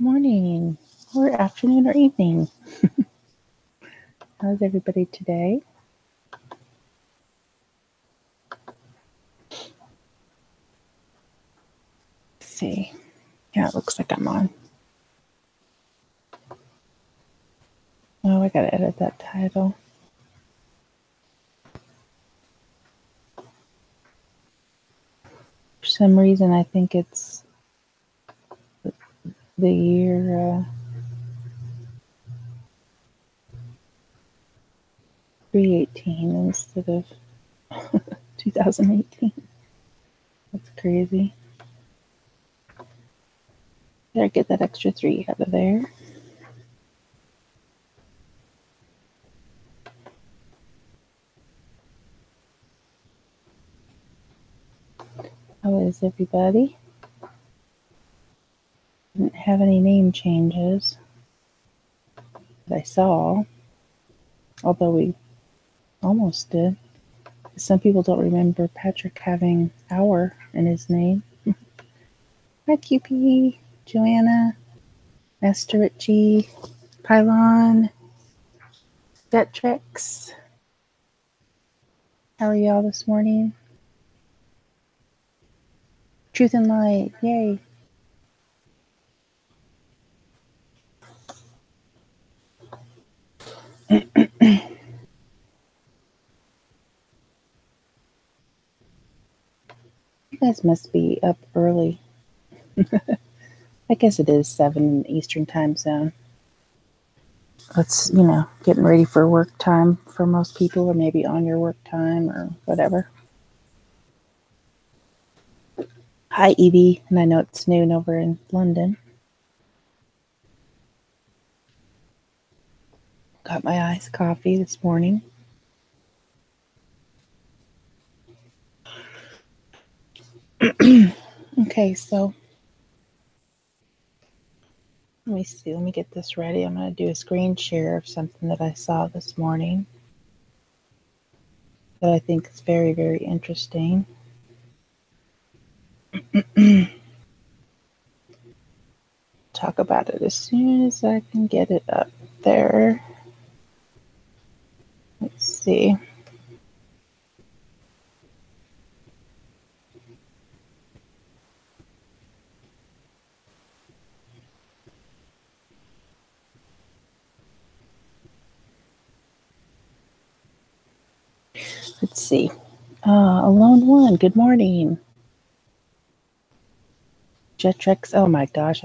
Good morning, or afternoon, or evening. How's everybody today? Let's see. Yeah, it looks like I'm on. Oh, I gotta edit that title. For some reason, I think it's the year 318 instead of 2018. That's crazy. Better get that extra 3 out of there. How is everybody? Didn't have any name changes that I saw, although we almost did. Some people don't remember Patrick having "our" in his name. Hi, QP, Joanna, Master Richie, Pylon, Vetrix. How are y'all this morning? Truth and Light, yay. You guys must be up early. I guess it is 7 Eastern time zone. It's, getting ready for work time for most people, or maybe on your work time or whatever. Hi, Evie, and I know it's noon over in London. Got my iced coffee this morning. Okay, so let me see. Let me get this ready. I'm going to do a screen share of something that I saw this morning that I think is very, very interesting. Talk about it as soon as I can get it up there. Let's see. Let's see. Alone One, good morning. Jetrex, oh my gosh.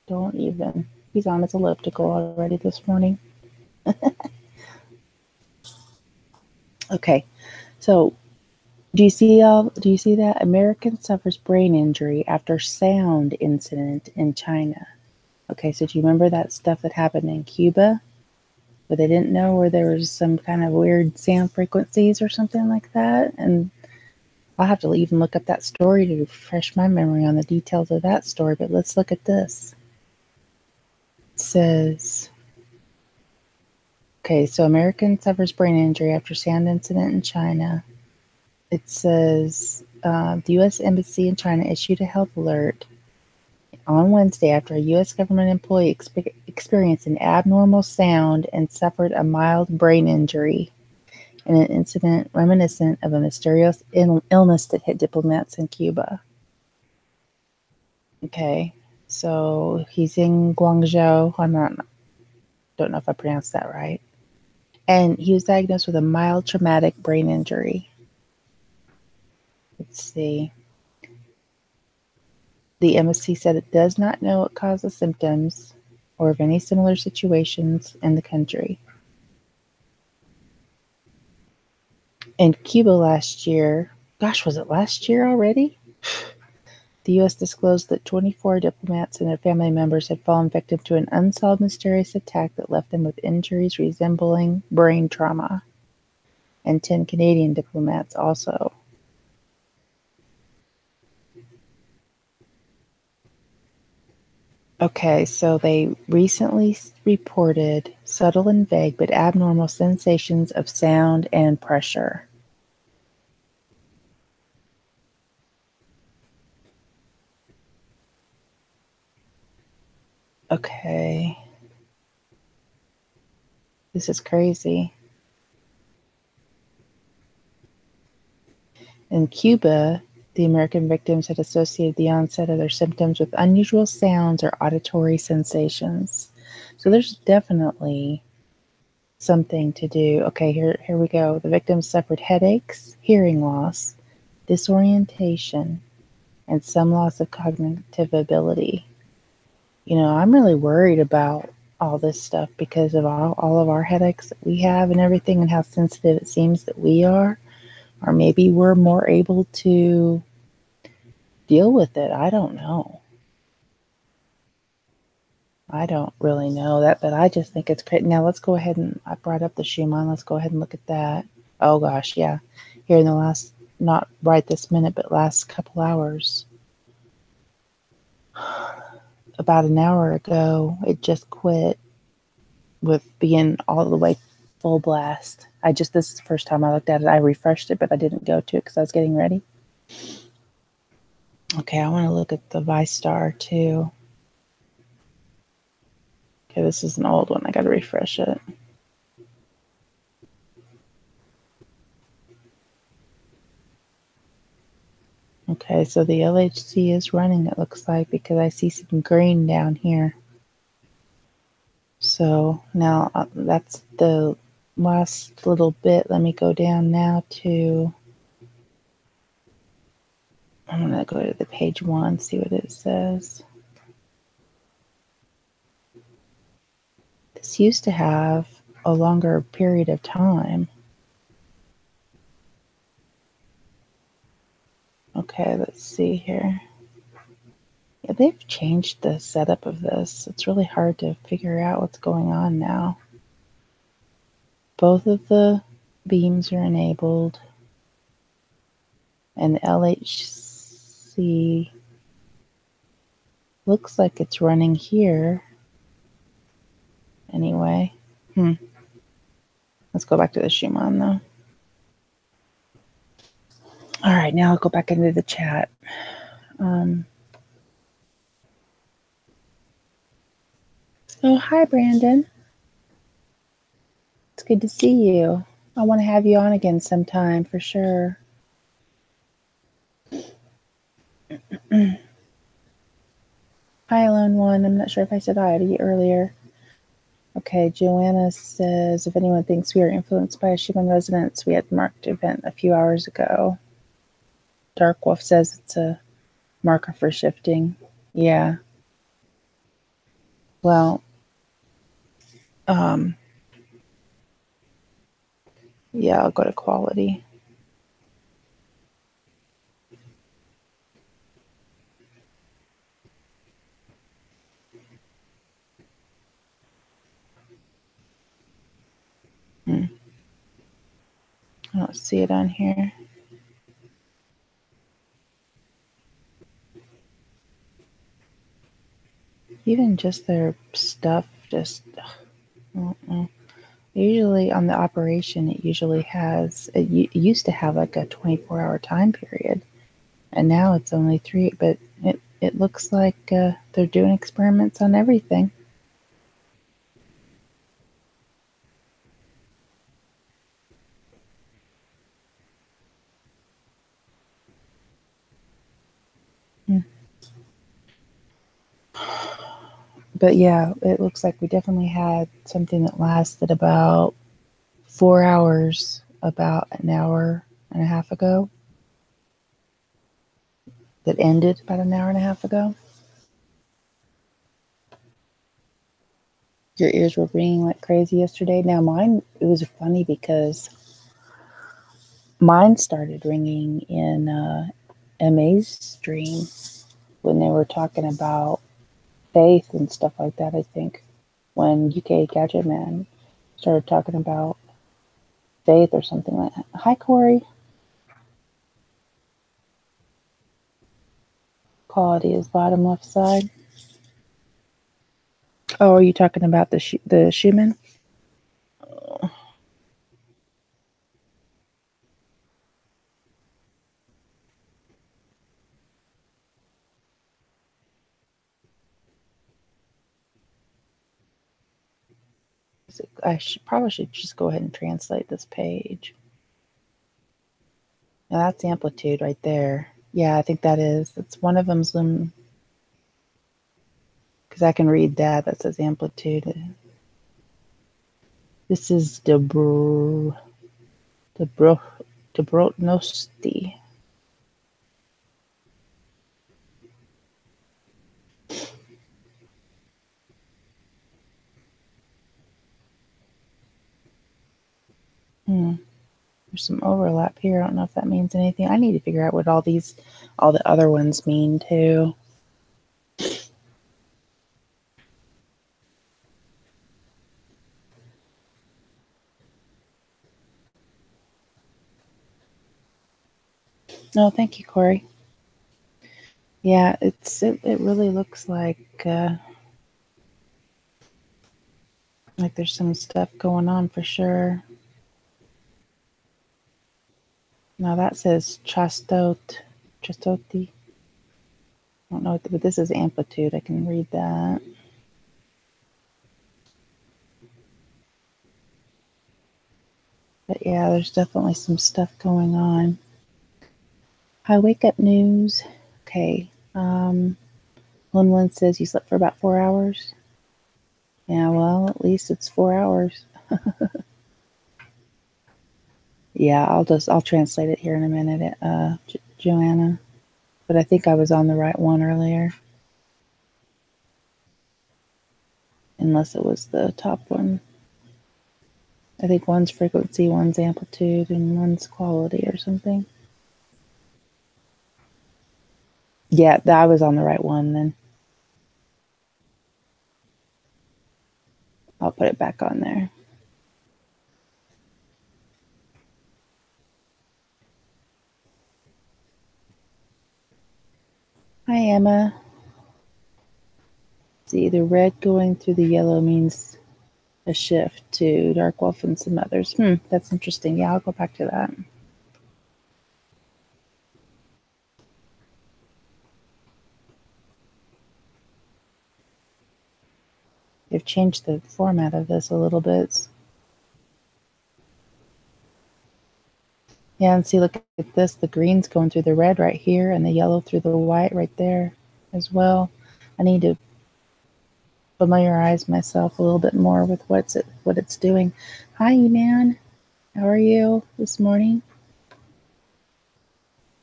Don't even. He's on his elliptical already this morning. Okay, so do you see that? American suffers brain injury after sound incident in China. Okay, so do you remember that stuff that happened in Cuba? Where they didn't know where there was some kind of weird sound frequencies or something like that? And I'll have to even look up that story to refresh my memory on the details of that story, but let's look at this. It says, okay, so American suffers brain injury after sound incident in China. It says the U.S. Embassy in China issued a health alert on Wednesday after a U.S. government employee experienced an abnormal sound and suffered a mild brain injury in an incident reminiscent of a mysterious illness that hit diplomats in Cuba. Okay, so he's in Guangzhou. Don't know if I pronounced that right. And he was diagnosed with a mild traumatic brain injury. Let's see. The embassy said it does not know what caused the symptoms or of any similar situations in the country. In Cuba last year, gosh, was it last year already? The U.S. disclosed that 24 diplomats and their family members had fallen victim to an unsolved mysterious attack that left them with injuries resembling brain trauma. And 10 Canadian diplomats also. Okay, so they recently reported subtle and vague but abnormal sensations of sound and pressure. Okay. This is crazy. In Cuba, the American victims had associated the onset of their symptoms with unusual sounds or auditory sensations. So there's definitely something to do. Okay, here we go. The victims suffered headaches, hearing loss, disorientation, and some loss of cognitive ability. You know, I'm really worried about all this stuff because of all of our headaches that we have and everything, and how sensitive it seems that we are. Or maybe we're more able to deal with it. I don't know. I don't really know that, but I just think it's great. Now let's go ahead and I brought up the Schumann. Let's go ahead and look at that. Oh gosh, yeah. Here in the last, not right this minute, but last couple hours, about an hour ago, it just quit with being all the way full blast. This is the first time I looked at it. I refreshed it, but I didn't go to it because I was getting ready. Okay, I want to look at the ViStar too. Okay, this is an old one. I got to refresh it. Okay, so the LHC is running, it looks like, because I see some green down here. So now that's the last little bit. Let me go down now to, I'm going to go to the page 1, see what it says. This used to have a longer period of time. Okay, let's see here. Yeah, they've changed the setup of this. It's really hard to figure out what's going on now. Both of the beams are enabled, and the LHC looks like it's running here. Anyway, let's go back to the Schumann though. All right, now I'll go back into the chat. Oh, hi, Brandon. It's good to see you. I want to have you on again sometime for sure. Hi, Lone One. I'm not sure if I said hi to you earlier. Okay, Joanna says, if anyone thinks we are influenced by a Schumann resonance, we had marked event a few hours ago. Dark Wolf says it's a marker for shifting. Yeah. Well, yeah, I'll go to quality. I don't see it on here. Even just their stuff, just usually on the operation, it usually has. It used to have like a 24-hour time period, and now it's only 3. But it looks like they're doing experiments on everything. But yeah, it looks like we definitely had something that lasted about 4 hours, about an hour and a half ago. That ended about an hour and a half ago. Your ears were ringing like crazy yesterday. Now mine, it was funny because mine started ringing in MA's stream when they were talking about faith and stuff like that, I think. When UK Gadget Man started talking about faith or something like that. Hi, Corey. Quality is bottom left side. Oh, are you talking about the Schumann? Probably should just go ahead and translate this page. Now that's amplitude right there. Yeah, I think that is. That's one of them's them. Because I can read that. That says amplitude. This is Dobrotnosti. There's some overlap here. I don't know if that means anything. I need to figure out what all the other ones mean too. No, thank you, Korrie. Yeah, it really looks like there's some stuff going on for sure. Now that says chastoti. I don't know, but this is amplitude. I can read that. But yeah, there's definitely some stuff going on. Hi, wake up news. Okay. One says you slept for about 4 hours. Yeah, well, at least it's 4 hours. Yeah, I'll translate it here in a minute, Joanna. But I think I was on the right one earlier. Unless it was the top one. I think one's frequency, one's amplitude, and one's quality or something. Yeah, I was on the right one then. I'll put it back on there. Hi, Emma. See, the red going through the yellow means a shift to Dark Wolf and some others. That's interesting. Yeah, I'll go back to that. They've changed the format of this a little bit. Yeah, and see, look at this. The green's going through the red right here, and the yellow through the white right there as well. I need to familiarize myself a little bit more with what it's doing. Hi, man. How are you this morning?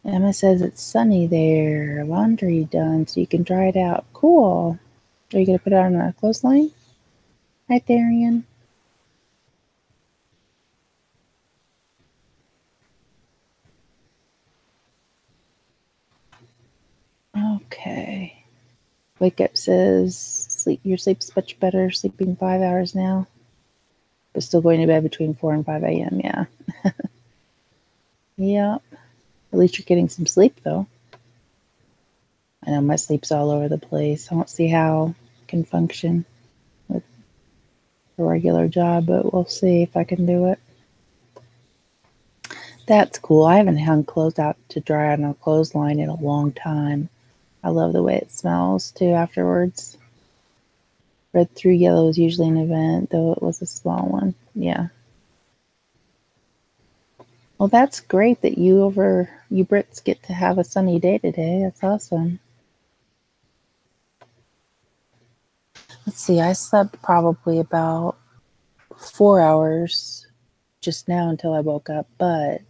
Emma says it's sunny there. Laundry done, so you can dry it out. Cool. Are you going to put it on a clothesline? Hi, Tharian. Okay. Wake up says your sleep's much better, sleeping 5 hours now, but still going to bed between 4 and 5 a.m. Yeah. Yep. At least you're getting some sleep, though. I know my sleep's all over the place. I don't see how I can function with a regular job, but we'll see if I can do it. That's cool. I haven't hung clothes out to dry on a clothesline in a long time. I love the way it smells, too, afterwards. Red through yellow is usually an event, though it was a small one. Yeah. Well, that's great that you Brits get to have a sunny day today. That's awesome. Let's see, I slept probably about 4 hours just now until I woke up, but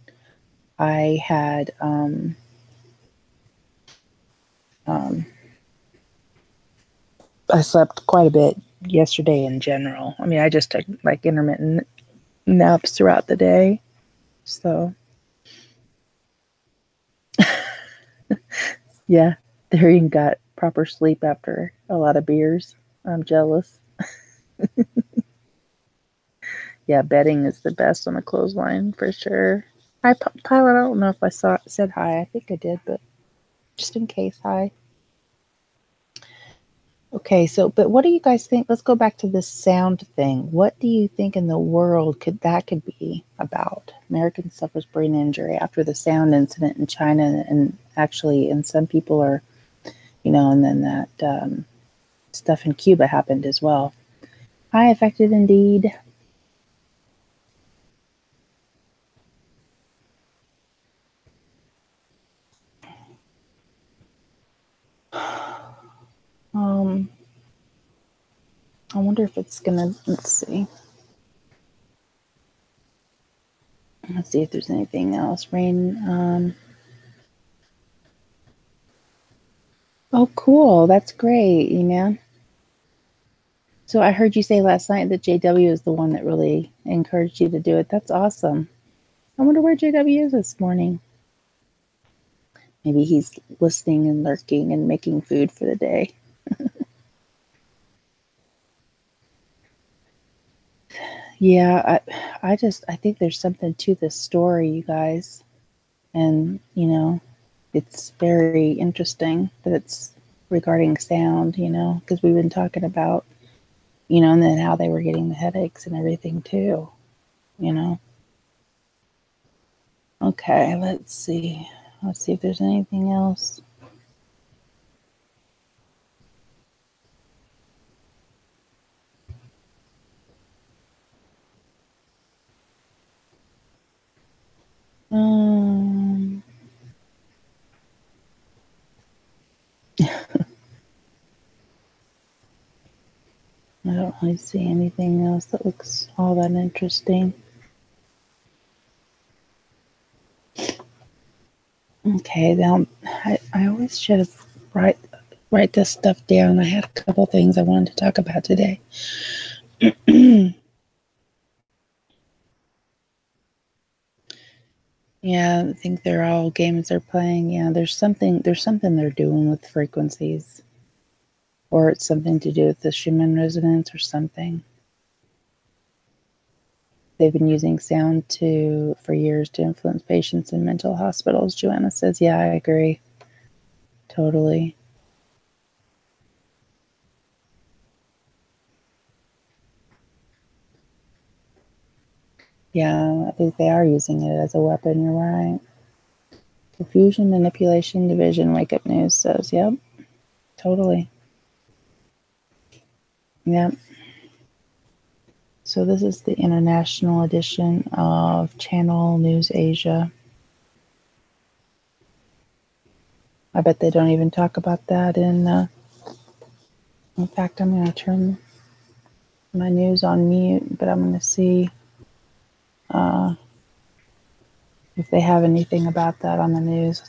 I had I slept quite a bit yesterday in general. I mean, I just took like intermittent naps throughout the day. So yeah, Darian got proper sleep after a lot of beers. I'm jealous. Yeah, bedding is the best on the clothesline for sure. Hi, Tyler. I don't know if I said hi. I think I did, but just in case, hi. Okay, but what do you guys think? Let's go back to this sound thing. What do you think in the world could be about? American suffers brain injury after the sound incident in China, and actually, and some people are, and then that stuff in Cuba happened as well. Hi, affected indeed. I wonder if it's gonna, let's see. Let's see if there's anything else. Raine, oh, cool. That's great, man. So I heard you say last night that JW is the one that really encouraged you to do it. That's awesome. I wonder where JW is this morning. Maybe he's listening and lurking and making food for the day. Yeah, I think there's something to this story, you guys. And, it's very interesting that it's regarding sound, because we've been talking about, and then how they were getting the headaches and everything too, Okay, let's see. Let's see if there's anything else. I don't really see anything else that looks all that interesting. Okay, now I always should have write this stuff down. I had a couple things I wanted to talk about today. Yeah, I think they're all games they're playing. Yeah, there's something they're doing with frequencies, or it's something to do with the Schumann resonance or something. They've been using sound for years to influence patients in mental hospitals. Joanna says, yeah, I agree. Totally. Yeah, I think they are using it as a weapon. You're right. Confusion, manipulation, division, wake up news says, yep, totally. Yep. So this is the international edition of Channel News Asia. I bet they don't even talk about that in fact, I'm going to turn my news on mute, but I'm going to see if they have anything about that on the news.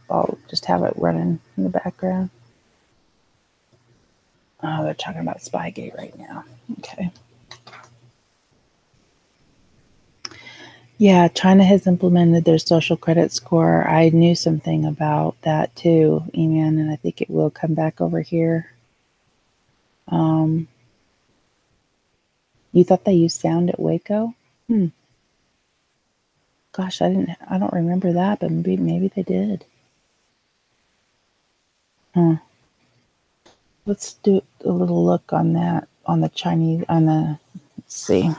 I'll just have it running in the background. Oh, they're talking about Spygate right now. Okay. Yeah, China has implemented their social credit score. I knew something about that too, Eman, and I think it will come back over here. You thought they used sound at Waco? Gosh, I don't remember that, but maybe they did. Huh. Let's do a little look on that, on the Chinese, let's see,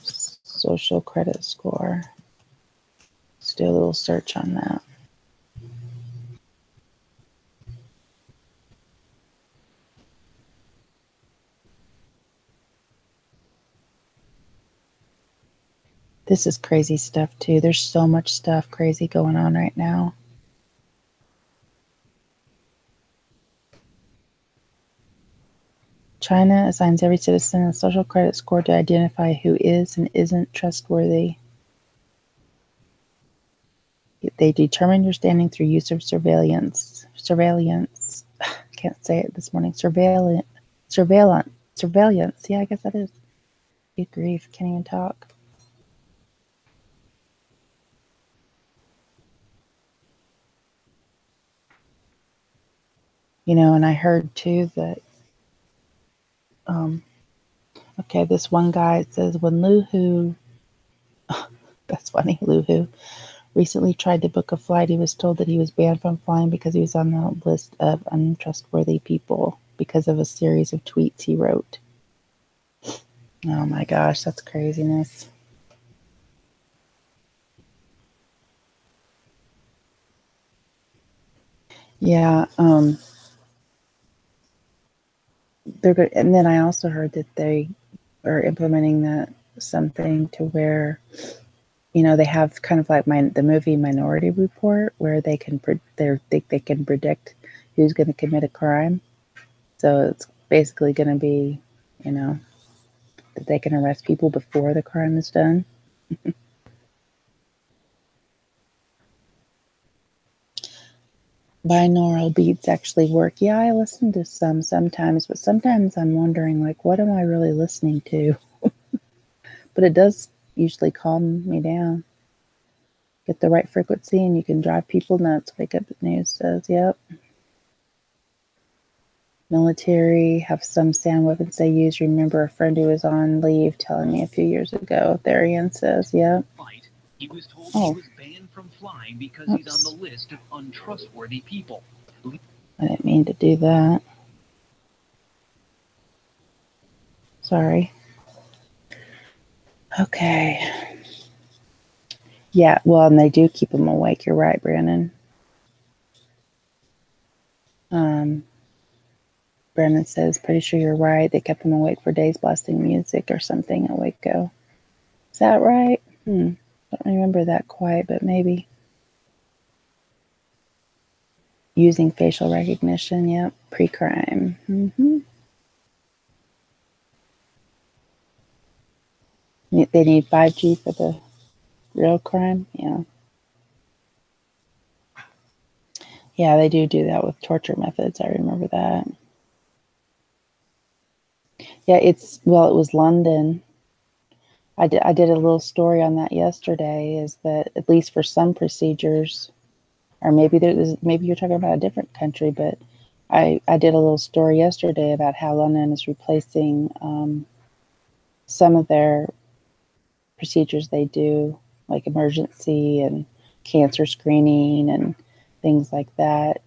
social credit score. Let's do a little search on that. This is crazy stuff too. There's so much stuff crazy going on right now. China assigns every citizen a social credit score to identify who is and isn't trustworthy. They determine your standing through use of surveillance. Can't say it this morning. Surveillance. Yeah, I guess that is. Good grief, can't even talk. And I heard too that, okay, this one guy says when Lu Hu, that's funny, Lu Hu, recently tried to book a flight, he was told that he was banned from flying because he was on the list of untrustworthy people because of a series of tweets he wrote. Oh my gosh, that's craziness. Yeah, they're good. And then I also heard that they are implementing that something to where, they have kind of like the movie Minority Report, where they can predict who's going to commit a crime. So basically going to be, you know, that they can arrest people before the crime is done. Binaural beats actually work. Yeah, I listen to some sometimes, but sometimes I'm wondering, like, what am I really listening to? But it does usually calm me down. Get the right frequency and you can drive people nuts. Wake Up News says, yep. Military have some sound weapons they use. Remember a friend who was on leave telling me a few years ago. Therian says, yep. He was told he was banned from flying because he's on the list of untrustworthy people. I didn't mean to do that. Sorry. Okay. Yeah, well, and they do keep them awake. You're right, Brandon. Brandon says, pretty sure you're right. They kept them awake for days blasting music or something at Waco. Is that right? Don't remember that quite, but maybe. Using facial recognition, yep. Pre-crime. They need 5G for the real crime? Yeah. Yeah, they do that with torture methods. I remember that. Yeah, it was London. I did a little story on that yesterday, is that at least for some procedures, or maybe you're talking about a different country, but I did a little story yesterday about how London is replacing some of their procedures they do, like emergency and cancer screening and things like that,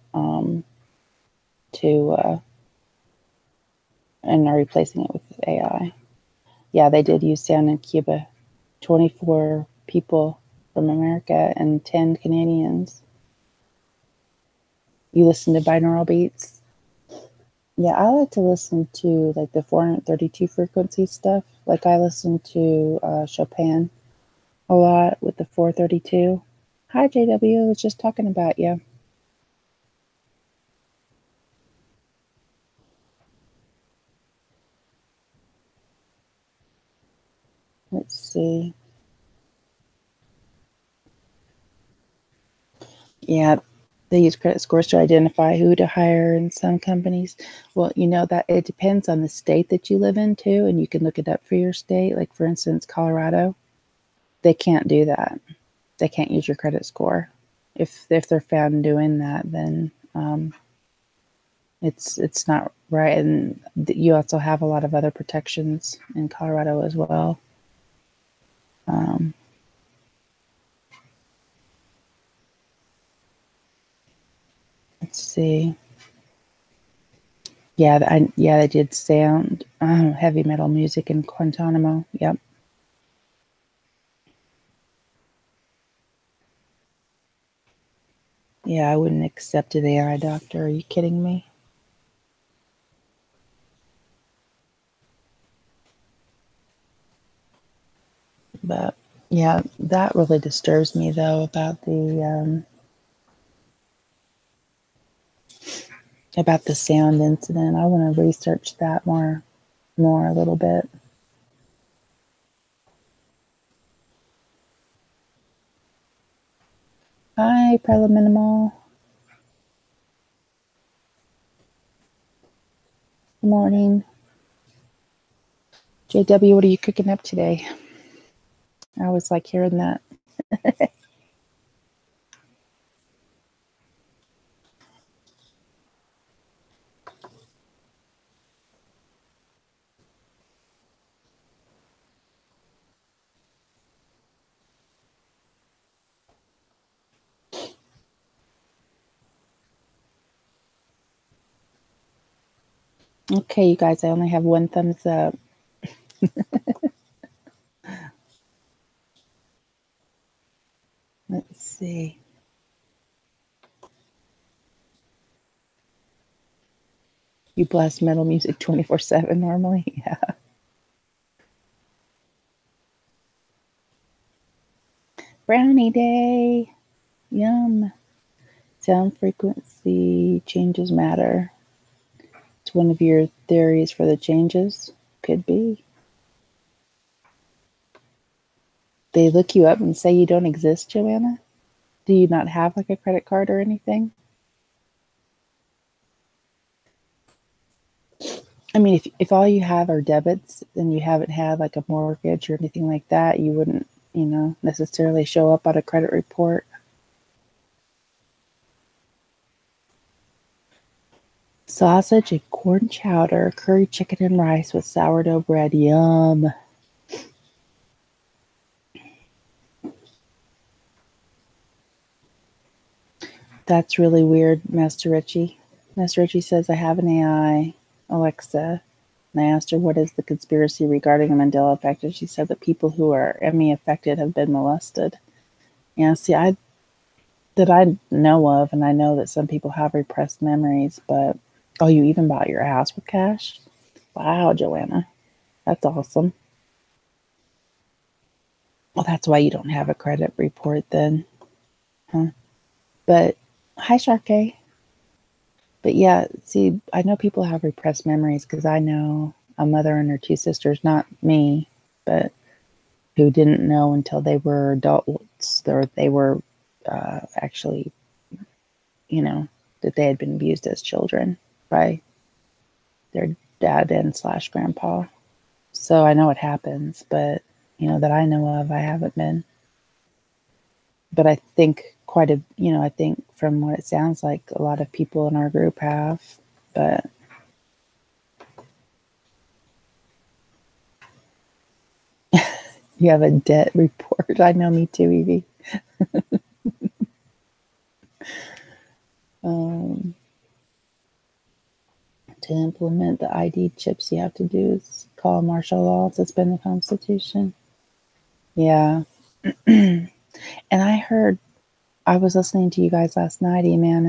and are replacing it with AI. Yeah, they did use sound in Cuba. 24 people from America and 10 Canadians. You listen to binaural beats? Yeah, I like to listen to like the 432 frequency stuff. Like I listen to Chopin a lot with the 432. Hi, JW. I was just talking about you. Let's see. Yeah, they use credit scores to identify who to hire in some companies. Well, you know that it depends on the state that you live in too, and you can look it up for your state. Like for instance, Colorado, they can't do that. They can't use your credit score. If they're found doing that, then it's not right. And you also have a lot of other protections in Colorado as well. Let's see. Yeah, they did sound heavy metal music in Guantanamo. Yep. Yeah, I wouldn't accept an AI doctor. Are you kidding me? But yeah, that really disturbs me though about the sound incident. I want to research that more a little bit. Hi, Preliminal. Good morning. JW, what are you cooking up today? I always like hearing that. Okay, you guys, I only have one thumbs up. Let's see. You blast metal music 24/7 normally? Yeah. Brownie day. Yum. Sound frequency changes matter. That's one of your theories for the changes? Could be. They look you up and say you don't exist, Joanna? Do you not have like a credit card or anything? I mean, if all you have are debits and you haven't had like a mortgage or anything like that, you wouldn't, necessarily show up on a credit report. Sausage and corn chowder, curry chicken and rice with sourdough bread. Yum. That's really weird, Master Richie. Master Richie says, I have an AI, Alexa, and I asked her what is the conspiracy regarding the Mandela effect, and she said that people who are ME affected have been molested. Yeah, see, that I know of, and I know that some people have repressed memories, but oh, you even bought your ass with cash? Wow, Joanna. That's awesome. Well, that's why you don't have a credit report then. Huh? But, hi, Sharkay. But yeah, see, I know people have repressed memories because I know a mother and her two sisters, not me, but who didn't know until they were adults, or they were actually, that they had been abused as children by their dad and / grandpa. So I know it happens, but, that I know of, I haven't been. But I think I think from what it sounds like, a lot of people in our group have, but you have a debt report. I know, me too, Evie. To implement the ID chips, you have to do is call martial law, suspend the Constitution. Yeah. And I was listening to you guys last night, E-Man,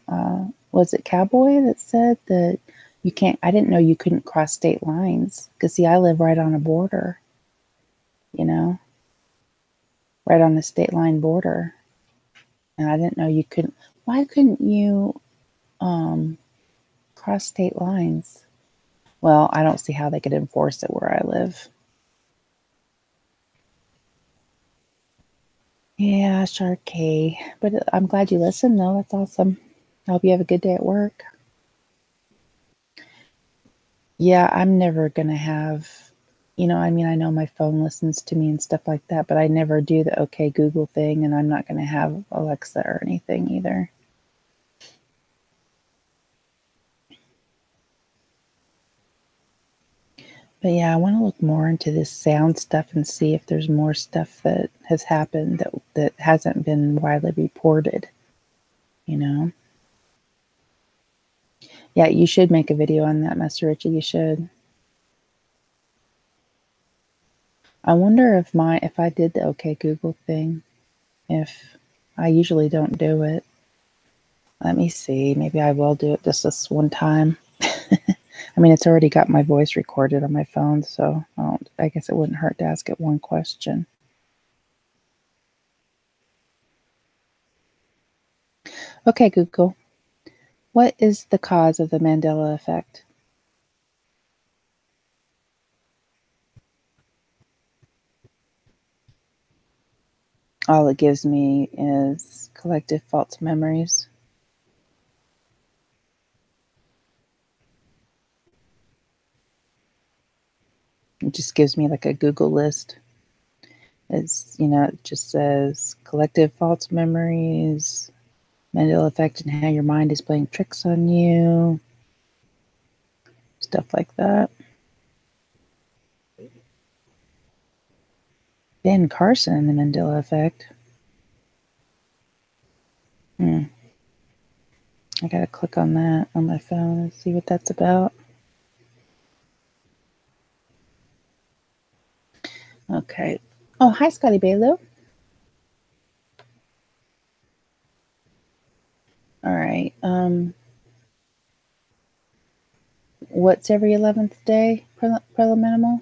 and was it Cowboy that said that you can't, I didn't know you couldn't cross state lines. Because, see, I live right on a border, right on the state line border. And I didn't know you couldn't. Why couldn't you cross state lines? Well, I don't see how they could enforce it where I live. Yeah, Sharkay. But I'm glad you listened, though. That's awesome. I hope you have a good day at work. Yeah, I'm never going to have, I know my phone listens to me and stuff like that, but I never do the OK Google thing, and I'm not going to have Alexa or anything either. But yeah, I want to look more into this sound stuff and see if there's more stuff that has happened that hasn't been widely reported, Yeah, you should make a video on that, Master Richie. You should. I wonder if I did the OK Google thing, if I usually don't do it. Let me see. Maybe I will do it just this one time. I mean, it's already got my voice recorded on my phone, so I guess it wouldn't hurt to ask it one question. Okay, Google. What is the cause of the Mandela effect? All it gives me is collective false memories. It just gives me like a Google list. It's, it just says collective false memories, Mandela effect, and how your mind is playing tricks on you. Stuff like that. Ben Carson and the Mandela effect. I gotta click on that on my phone and see what that's about. Okay. Oh, hi, Scotty Baylo. All right. What's every 11th day preliminary?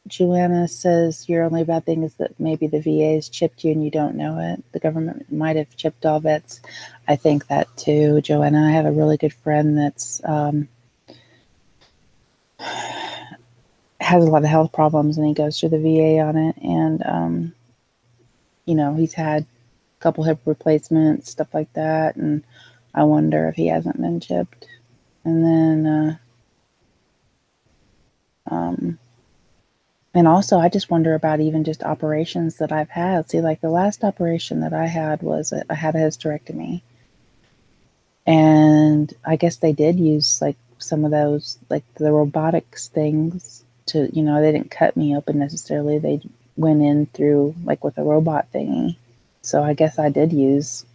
Joanna says your only bad thing is that maybe the VA's chipped you and you don't know it. The government might have chipped all vets. I think that too, Joanna. I have a really good friend that's has a lot of health problems, and he goes through the VA on it. And he's had a couple hip replacements, stuff like that. And I wonder if he hasn't been chipped. And then, and also, I just wonder about even just operations that I've had. See, like the last operation that I had was I had a hysterectomy. And I guess they did use like some of those, like the robotics things to, they didn't cut me open necessarily. They went in through like with a robot thingy. So I guess I did use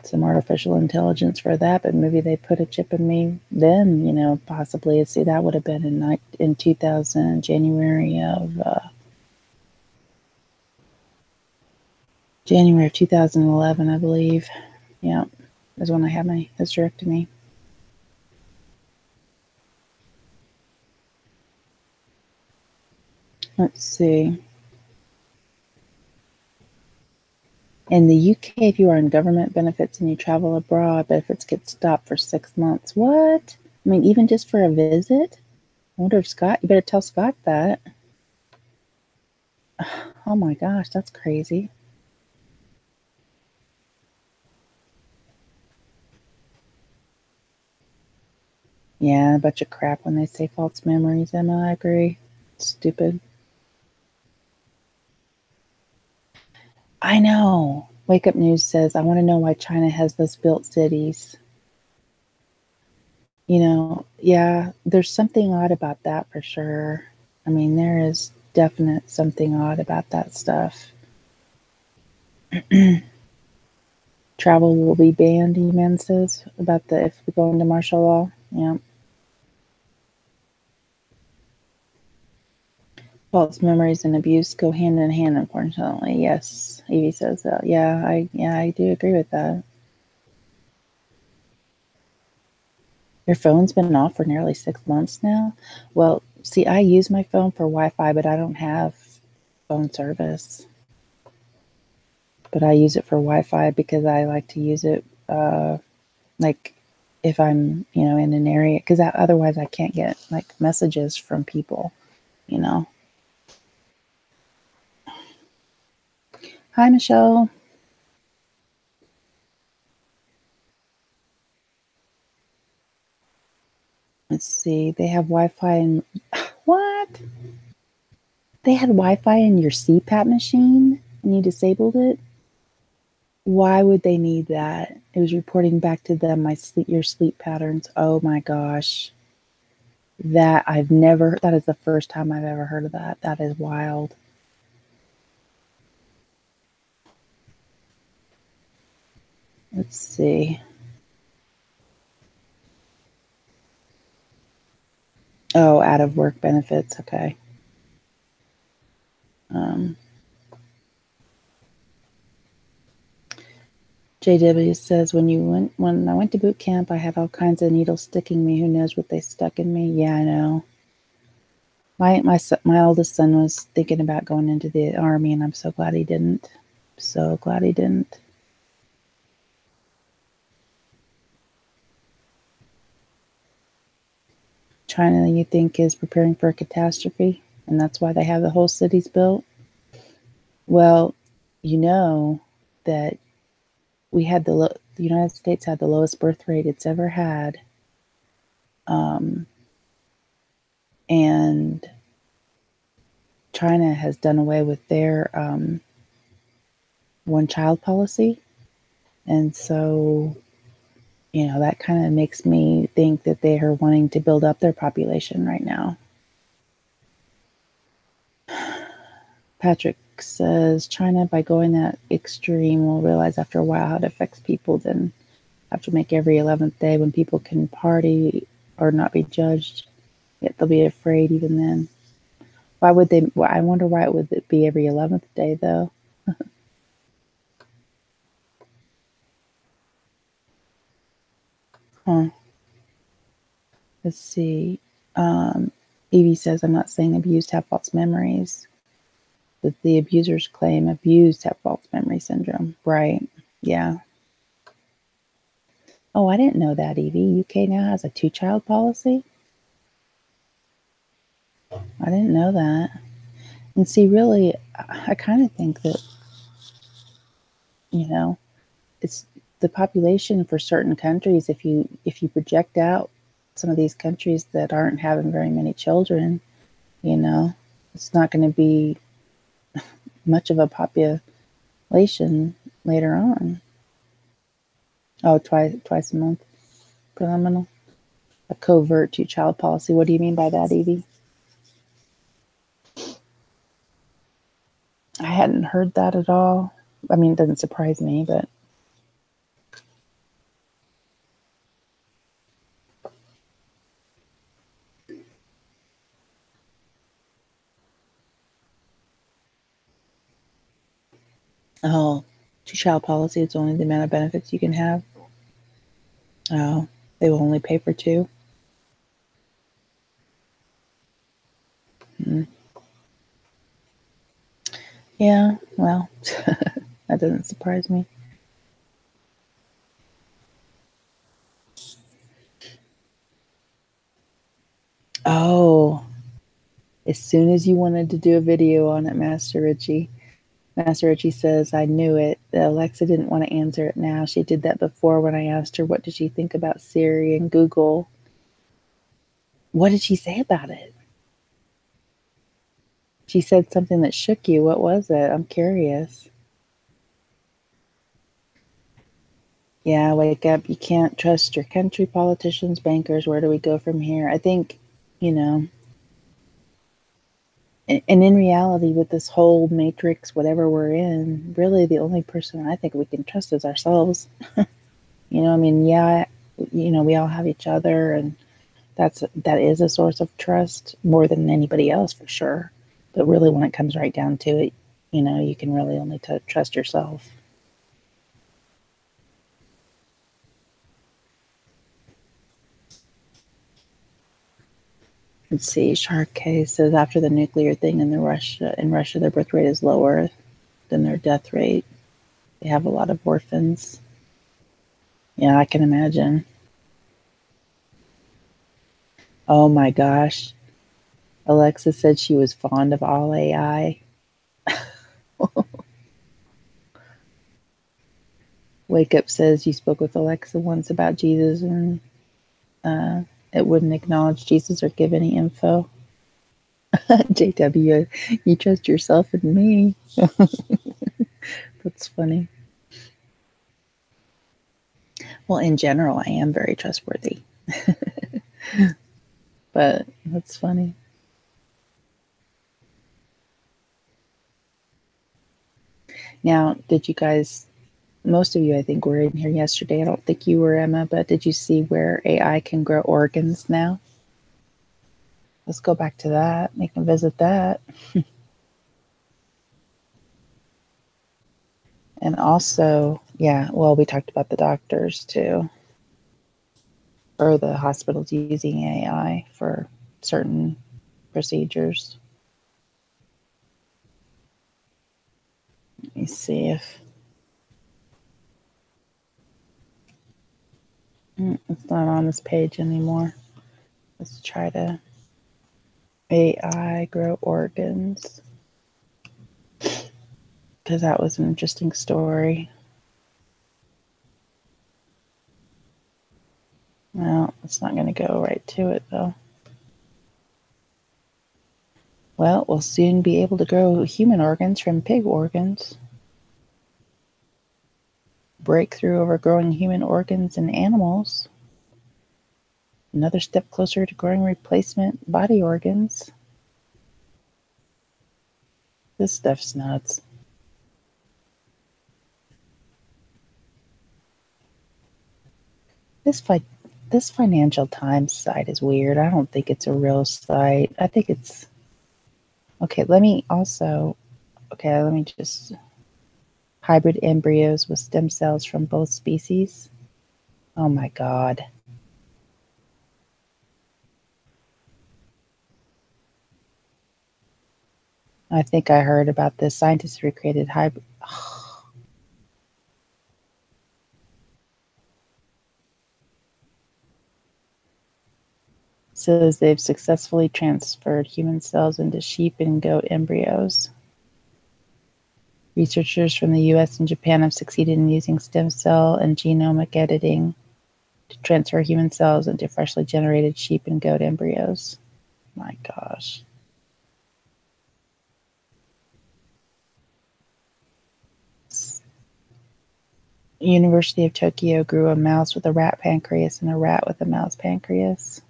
some artificial intelligence for that, but maybe they put a chip in me then, possibly. See, that would have been in 2000, January of 2011, I believe. Yeah, is when I had my hysterectomy. Let's see. In the UK, if you are on government benefits and you travel abroad, benefits get stopped for 6 months. What? I mean, even just for a visit? I wonder if Scott, you better tell Scott that. Oh my gosh, that's crazy. Yeah, a bunch of crap when they say false memories, Emma. I agree. It's stupid. I know. Wake Up News says, I want to know why China has those built cities. Yeah, there's something odd about that for sure. I mean, there is definite something odd about that stuff. Travel will be banned, E-Man says, about if we go into martial law. Yeah. False memories and abuse go hand in hand, unfortunately. Yes, Evie says that. Yeah, I do agree with that. Your phone's been off for nearly 6 months now? Well, see, I use my phone for Wi-Fi, but I don't have phone service. But I use it for Wi-Fi because I like to use it, like if I'm, in an area, because otherwise I can't get like messages from people, Hi, Michelle. Let's see. They have Wi-Fi in what? They had Wi-Fi in your CPAP machine and you disabled it? Why would they need that? It was reporting back to them your sleep patterns. Oh my gosh. That is the first time I've ever heard of that. That is wild. Let's see. Oh, out of work benefits. Okay. JW says, when I went to boot camp, I had all kinds of needles sticking me. Who knows what they stuck in me? Yeah, I know. My oldest son was thinking about going into the army, and I'm so glad he didn't. So glad he didn't. China, you think, is preparing for a catastrophe, and that's why they have the whole cities built? Well, you know that the United States had the lowest birth rate it's ever had, and China has done away with their one-child policy, and so that kind of makes me think that they are wanting to build up their population right now. Patrick says China, by going that extreme, will realize after a while how it affects people. Then have to make every 11th day when people can party or not be judged. Yet they'll be afraid even then. Why would they? Well, I wonder why it would be every 11th day though. Huh. Let's see. Evie says, I'm not saying abused have false memories, but the abusers claim abused have false memory syndrome. Right. Yeah. Oh, I didn't know that, Evie. UK now has a 2-child policy? I didn't know that. And see, really, I kind of think that, you know, it's the population for certain countries. If you project out some of these countries that aren't having very many children, you know, it's not going to be much of a population later on. Oh, twice a month, phenomenal. A covert 2-child policy. What do you mean by that, Evie? I hadn't heard that at all. I mean, it doesn't surprise me, but oh, 2-child policy, it's only the amount of benefits you can have. Oh, they will only pay for 2. Yeah, well, that doesn't surprise me. Oh, as soon as you wanted to do a video on it, Master Richie says, I knew it. Alexa didn't want to answer it now. She did that before when I asked her, what did she think about Siri and Google? What did she say about it? She said something that shook you. What was it? I'm curious. Yeah, wake up. You can't trust your country, politicians, bankers. Where do we go from here? I think, you know, and in reality, with this whole matrix, whatever we're in, really the only person I think we can trust is ourselves. You know, I mean, yeah, you know, we all have each other, and that is a source of trust more than anybody else for sure. But really, when it comes right down to it, you know, you can really only trust yourself. Let's see. Shark K says after the nuclear thing in Russia, their birth rate is lower than their death rate. They have a lot of orphans. Yeah, I can imagine. Oh my gosh. Alexa said she was fond of all AI. Wake Up says you spoke with Alexa once about Jesus and it wouldn't acknowledge Jesus or give any info. JW, you trust yourself and me. That's funny. Well, in general, I am very trustworthy. But that's funny. Now, did you guys, most of you, I think, were in here yesterday. I don't think you were, Emma, but did you see where AI can grow organs now? Let's go back to that. We can visit that. And also, yeah, well, we talked about the doctors too, or the hospitals using AI for certain procedures. Let me see if it's not on this page anymore. Let's try to AI grow organs, because that was an interesting story. Well, it's not going to go right to it though. Well, we'll soon be able to grow human organs from pig organs. Breakthrough over growing human organs in animals. Another step closer to growing replacement body organs. This stuff's nuts. This Financial Times site is weird. I don't think it's a real site. I think it's... Okay, let me just... Hybrid embryos with stem cells from both species. Oh my God. I think I heard about this. Scientists recreated hybrid. Says they've successfully transferred human cells into sheep and goat embryos. Researchers from the US and Japan have succeeded in using stem cell and genomic editing to transfer human cells into freshly generated sheep and goat embryos. My gosh. University of Tokyo grew a mouse with a rat pancreas and a rat with a mouse pancreas.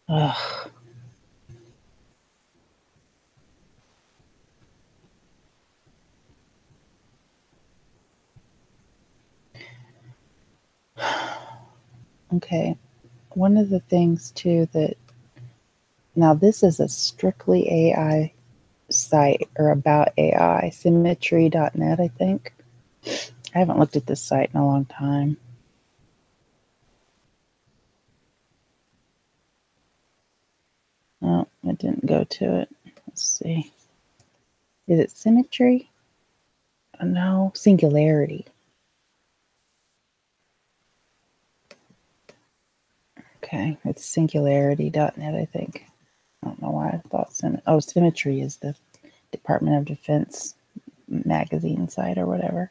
Ugh. Okay. One of the things too that now this is a strictly AI site or about AI, symmetry.net, I think. I haven't looked at this site in a long time. Oh, it didn't go to it. Let's see. Is it symmetry? Oh, no, singularity. Okay, it's singularity.net, I think. I don't know why I thought Symmetry is the Department of Defense magazine site or whatever.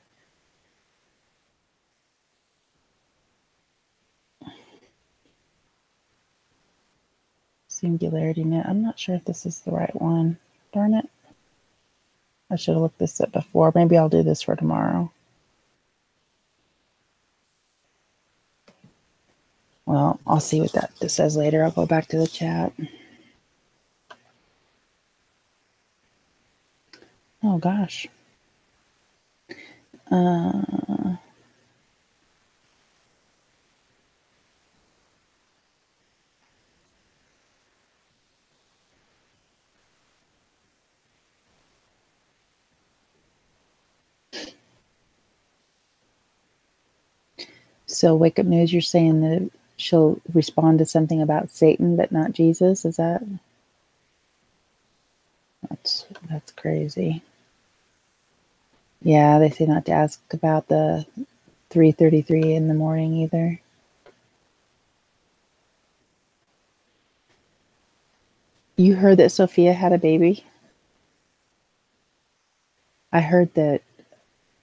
Singularity.net. I'm not sure if this is the right one. Darn it. I should have looked this up before. Maybe I'll do this for tomorrow. Well, I'll see what this says later. I'll go back to the chat. Oh, gosh. So, Wake Up News, you're saying that she'll respond to something about Satan, but not Jesus? Is that? That's crazy. Yeah, they say not to ask about the 3:33 in the morning either. You heard that Sophia had a baby? I heard that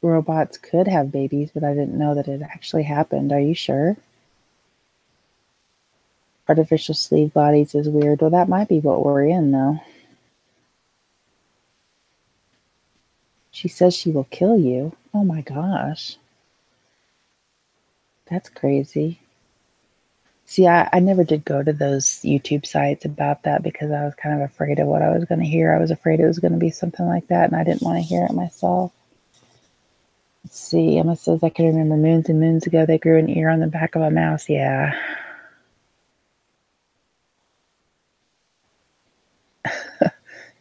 robots could have babies, but I didn't know that it actually happened. Are you sure? Artificial sleeve bodies is weird. Well, that might be what we're in, though. She says she will kill you. Oh my gosh. That's crazy. See, I never did go to those YouTube sites about that because I was kind of afraid of what I was going to hear. I was afraid it was going to be something like that, and I didn't want to hear it myself. Let's see. Emma says, I can remember moons and moons ago they grew an ear on the back of a mouse. Yeah.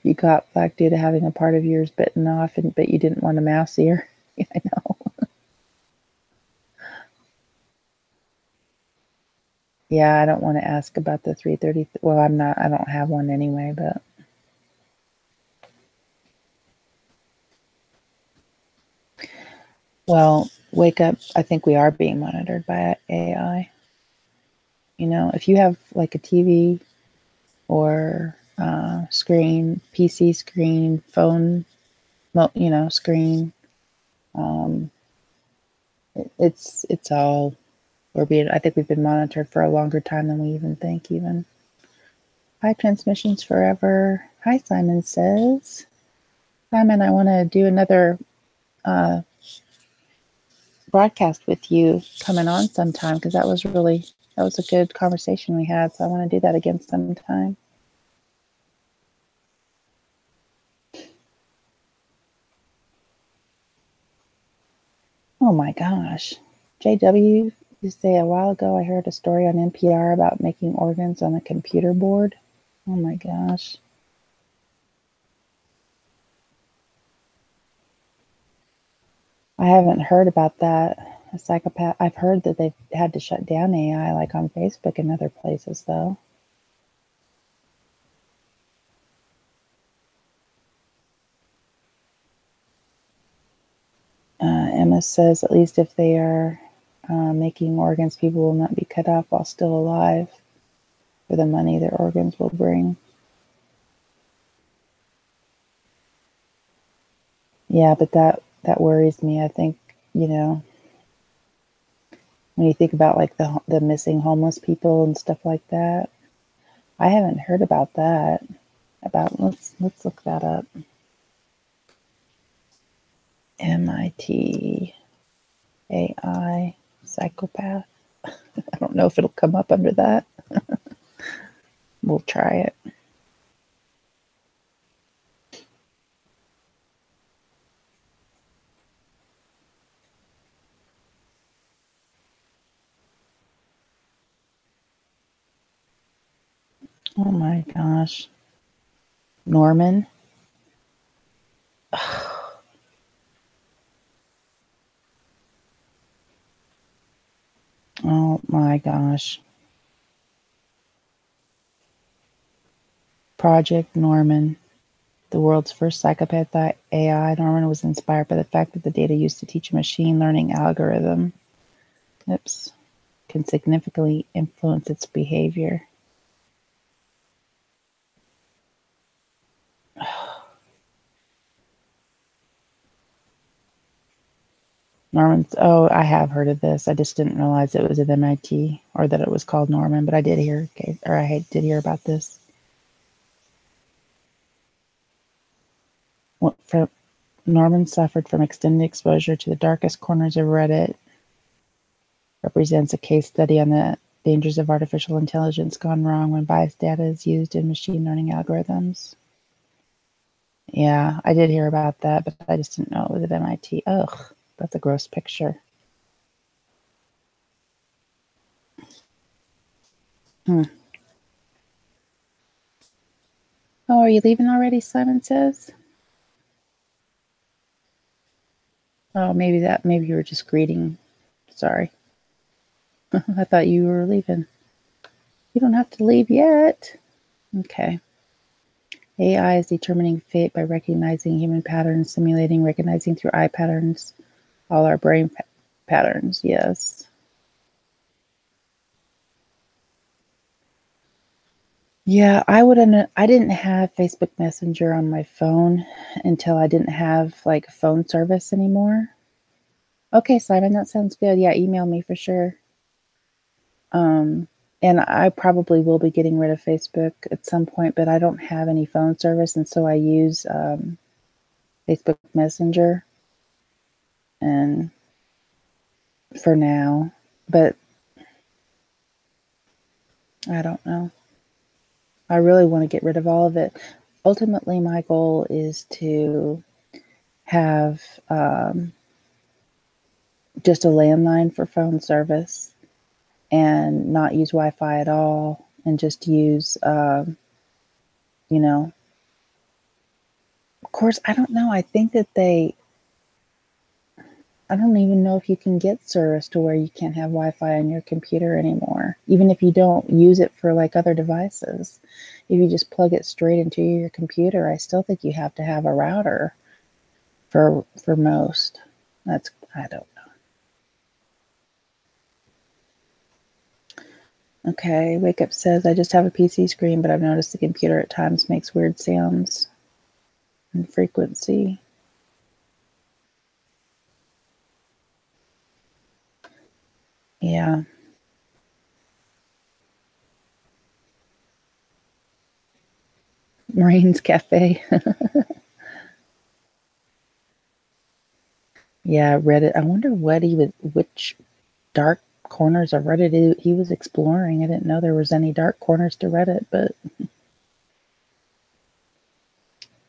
You got black due to having a part of yours bitten off, but you didn't want a mouse ear. Yeah, I know. Yeah, I don't want to ask about the 330. Well, I don't have one anyway, but. Well, Wake Up, I think we are being monitored by AI. You know, if you have like a TV or screen, PC screen, phone, screen, it's all, I think we've been monitored for a longer time than we even think even. Hi, Transmissions Forever. Hi, Simon says. Simon, I want to do another broadcast with you coming on sometime because that was a good conversation we had. So I want to do that again sometime. Oh my gosh. JW, you say a while ago I heard a story on NPR about making organs on a computer board. Oh my gosh. I haven't heard about that. A psychopath. I've heard that they've had to shut down AI like on Facebook and other places though. Anonymous says, at least if they are making organs, people will not be cut off while still alive for the money their organs will bring. Yeah, but that worries me. I think, you know, when you think about like the missing homeless people and stuff like that, I haven't heard about that. Let's look that up. MIT AI psychopath. I don't know if it'll come up under that. We'll try it. Oh my gosh. Norman. Oh my gosh. Project Norman, the world's first psychopath AI. Norman was inspired by the fact that the data used to teach a machine learning algorithm can significantly influence its behavior. Norman's, oh, I have heard of this. I just didn't realize it was at MIT or that it was called Norman, but I did hear, I did hear about this. Norman suffered from extended exposure to the darkest corners of Reddit. Represents a case study on the dangers of artificial intelligence gone wrong when biased data is used in machine learning algorithms. Yeah, I did hear about that, but I just didn't know it was at MIT. Ugh, that's a gross picture. Oh, are you leaving already? Simon says. Oh, maybe you were just greeting. Sorry. I thought you were leaving. You don't have to leave yet. Okay. AI is determining fate by recognizing human patterns, simulating, recognizing through eye patterns, all our brain patterns. Yes. Yeah, I didn't have Facebook Messenger on my phone until I didn't have like phone service anymore. Okay, Simon, that sounds good. Yeah, email me for sure. And I probably will be getting rid of Facebook at some point, but I don't have any phone service, and so I use Facebook Messenger and for now, but I don't know. I really want to get rid of all of it. Ultimately, my goal is to have just a landline for phone service and not use Wi-Fi at all, and just use, you know, of course, I don't know. I think that I don't even know if you can get service to where you can't have Wi-Fi on your computer anymore, even if you don't use it for like other devices. If you just plug it straight into your computer, I still think you have to have a router for most. I don't know. Okay, Wake Up says, I just have a PC screen, but I've noticed the computer at times makes weird sounds and frequency. Yeah. Marine's Cafe. Yeah, Reddit. I wonder which dark corners of Reddit he was exploring. I didn't know there was any dark corners to Reddit, but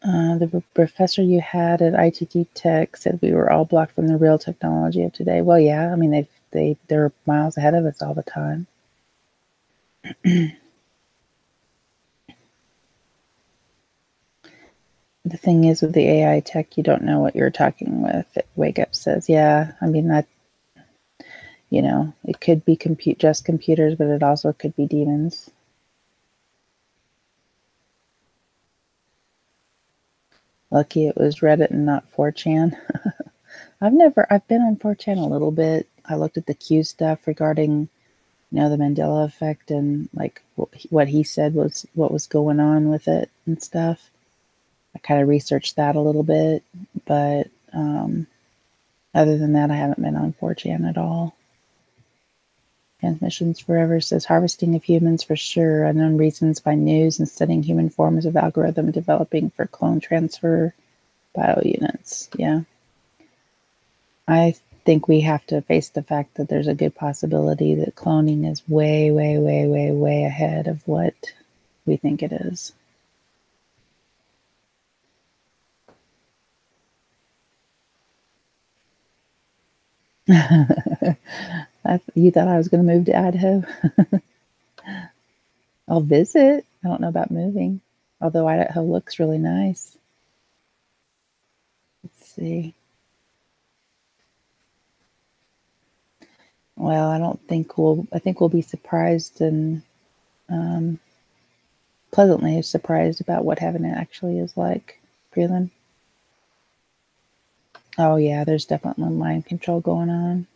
the professor you had at ITT Tech said we were all blocked from the real technology of today. Well, yeah, I mean they're miles ahead of us all the time. The thing is with the AI tech, you don't know what you're talking with. Wake Up says, yeah, I mean that, you know, it could be just computers, but it also could be demons. Lucky it was Reddit and not 4chan. I've been on 4chan a little bit. I looked at the Q stuff regarding, the Mandela effect and like what he said was what was going on with it and stuff. I kind of researched that a little bit, but other than that, I haven't been on 4chan at all. Transmissions Forever says harvesting of humans for sure. Unknown reasons by news and studying human forms of algorithm developing for clone transfer bio units. Yeah. I think we have to face the fact that there's a good possibility that cloning is way, way, way, way, way ahead of what we think it is. You thought I was going to move to Idaho? I'll visit. I don't know about moving, although Idaho looks really nice. Let's see. Well, I think we'll be surprised and pleasantly surprised about what heaven actually is like. Prelim. Oh yeah, there's definitely mind control going on.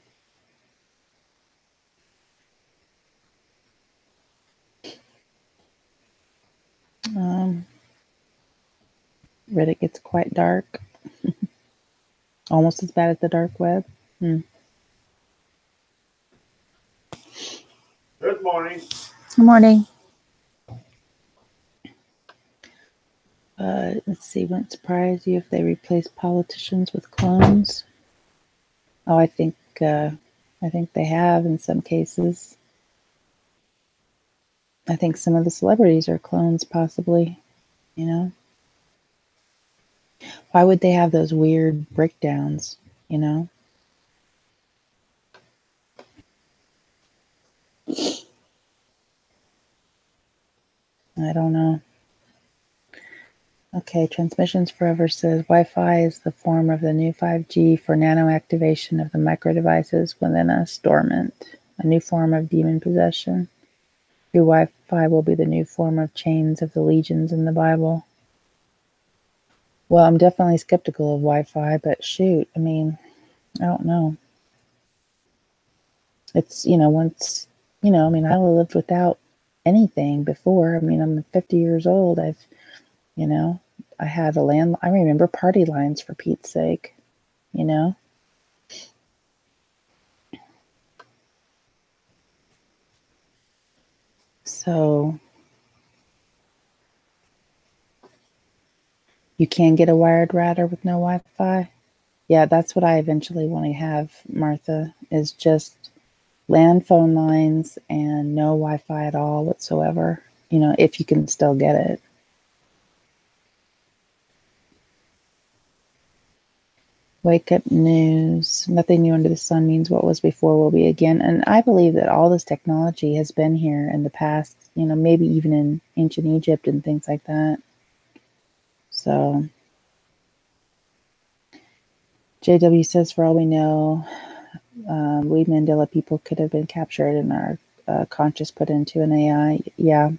Reddit gets quite dark. Almost as bad as the dark web. Good morning. Good morning. Let's see. Wouldn't surprise you if they replace politicians with clones. Oh, I think they have in some cases. I think some of the celebrities are clones, possibly. Why would they have those weird breakdowns? I don't know. Okay, Transmissions Forever says Wi-Fi is the form of the new 5G for nano activation of the micro devices within us dormant, a new form of demon possession. Your Wi-Fi will be the new form of chains of the legions in the Bible. Well, I'm definitely skeptical of Wi-Fi, but shoot, I mean, I don't know. It's, once, I lived without anything before. I mean, I'm 50 years old. I had I remember party lines, for Pete's sake, So you can get a wired router with no Wi-Fi. Yeah, that's what I eventually want to have, Martha, is just land phone lines and no Wi-Fi at all whatsoever, if you can still get it. Wake up news. Nothing new under the sun means what was before will be again. And I believe that all this technology has been here in the past, maybe even in ancient Egypt and things like that. So, JW says, for all we know, we Mandela people could have been captured and our conscious put into an AI. Yeah.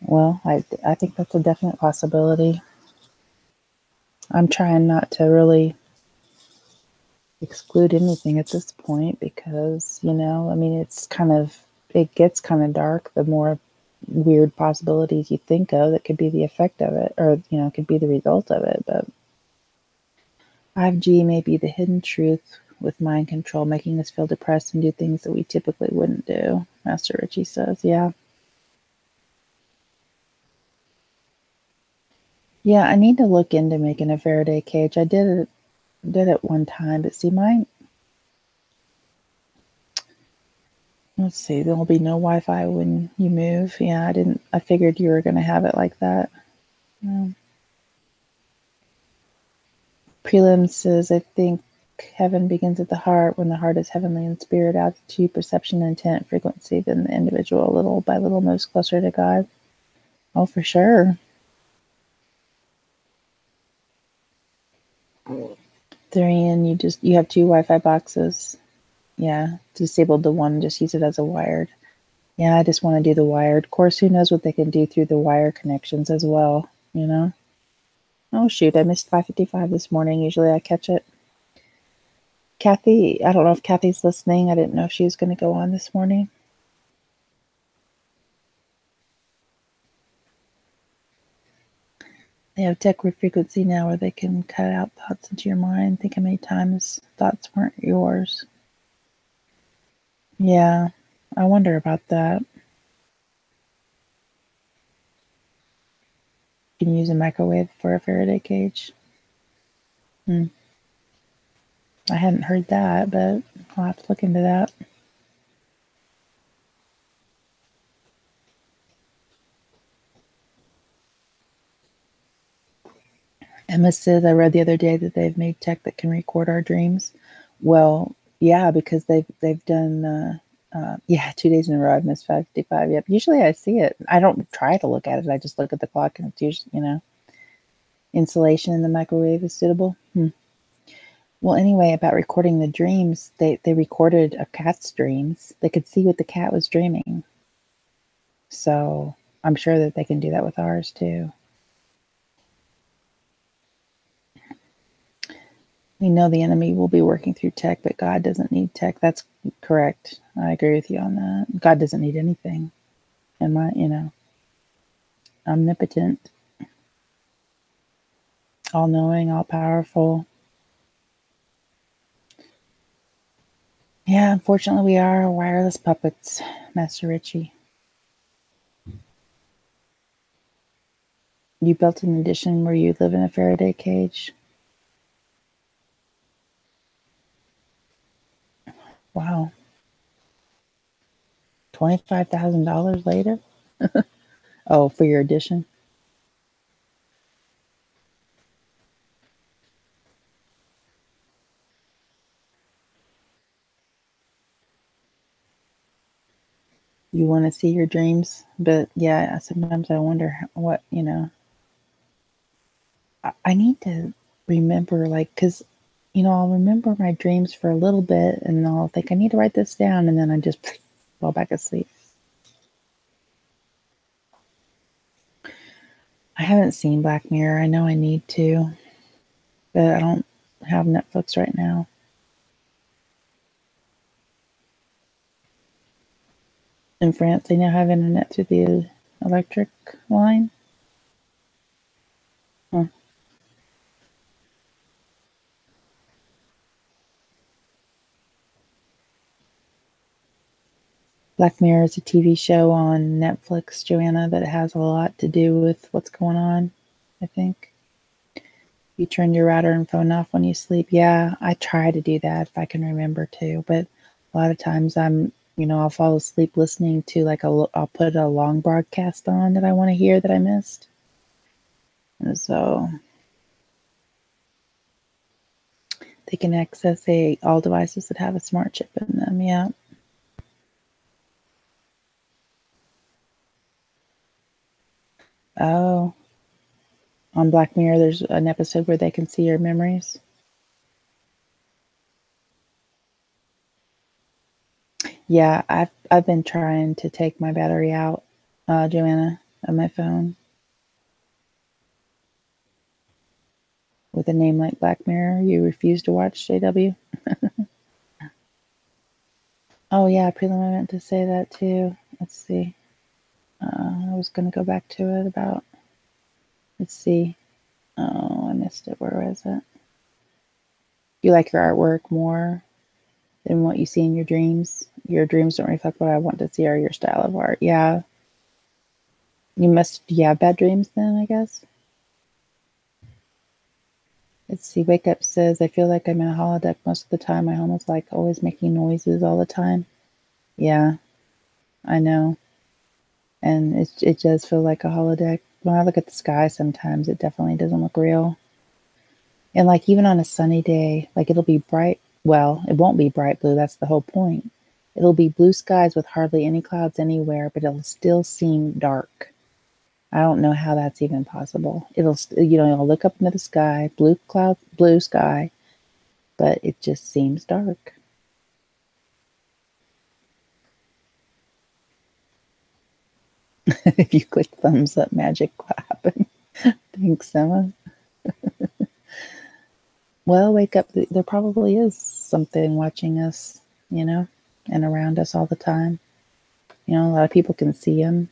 Well, I think that's a definite possibility. I'm trying not to really exclude anything at this point because, it gets kind of dark the more weird possibilities you think of that could be the effect of it or, could be the result of it. But 5G may be the hidden truth with mind control, making us feel depressed and do things that we typically wouldn't do, Master Richie says. Yeah. Yeah, I need to look into making a Faraday cage. I did it one time, but see, let's see, there'll be no Wi-Fi when you move. Yeah, I figured you were going to have it like that. Yeah. Prelim says, I think heaven begins at the heart. When the heart is heavenly in spirit, attitude, perception, intent, frequency, then the individual little by little moves closer to God. Oh, for sure. Thurian, you have 2 Wi-Fi boxes. Yeah, disabled the one, just use it as a wired. Yeah, I just want to do the wired. Of course, who knows what they can do through the wire connections as well, Oh, shoot. I missed 5:55 this morning. Usually I catch it. Kathy, I don't know if Kathy's listening. I didn't know if she was going to go on this morning. They have tech frequency now where they can cut out thoughts into your mind. Think how many times thoughts weren't yours. Yeah, I wonder about that. You can use a microwave for a Faraday cage. I hadn't heard that, but I'll have to look into that. Emma says, I read the other day that they've made tech that can record our dreams. Well, yeah, because they've done, 2 days in a row I've missed 5:55. Yep. Usually I see it. I don't try to look at it. I just look at the clock and it's usually, insulation in the microwave is suitable. Well, anyway, about recording the dreams, they recorded a cat's dreams. They could see what the cat was dreaming. So I'm sure that they can do that with ours too. We know the enemy will be working through tech, but God doesn't need tech. That's correct. I agree with you on that. God doesn't need anything. Omnipotent, all-knowing, all-powerful. Yeah, unfortunately, we are wireless puppets, Master Richie. You built an addition where you live in a Faraday cage. Wow. $25,000 later? Oh, for your addition? You want to see your dreams? But yeah, sometimes I wonder what, I need to remember, like, because, I'll remember my dreams for a little bit and I'll think I need to write this down and then I just fall back asleep. I haven't seen Black Mirror. I know I need to, but I don't have Netflix right now. In France, they now have internet through the electric line. Huh. Black Mirror is a TV show on Netflix, Joanna, that has a lot to do with what's going on, I think. You turn your router and phone off when you sleep. Yeah, I try to do that if I can remember to, but a lot of times I'll fall asleep listening to I'll put a long broadcast on that I want to hear that I missed. And so they can access all devices that have a smart chip in them. Yeah. Oh, on Black Mirror, there's an episode where they can see your memories. Yeah, I've been trying to take my battery out, Joanna, on my phone. With a name like Black Mirror, you refuse to watch JW? Oh yeah, prelim, I meant to say that too. Let's see. I was going to go back to it about, let's see. Oh, I missed it. Where was it? You like your artwork more than what you see in your dreams? Your dreams don't reflect what I want to see or your style of art. Yeah. You have bad dreams then, I guess? Let's see. Wake Up says, I feel like I'm in a holodeck most of the time. My home is like always making noises all the time. Yeah, I know. And it does feel like a holodeck. When I look at the sky sometimes, it definitely doesn't look real. And like even on a sunny day, like it'll be bright. Well, it won't be bright blue. That's the whole point. It'll be blue skies with hardly any clouds anywhere, but it'll still seem dark. I don't know how that's even possible. You'll look up into the sky, blue cloud, blue sky, but it just seems dark. If you click thumbs up, magic will happen. Thanks, Emma. Well, wake up. There probably is something watching us, you know, and around us all the time. You know, a lot of people can see them.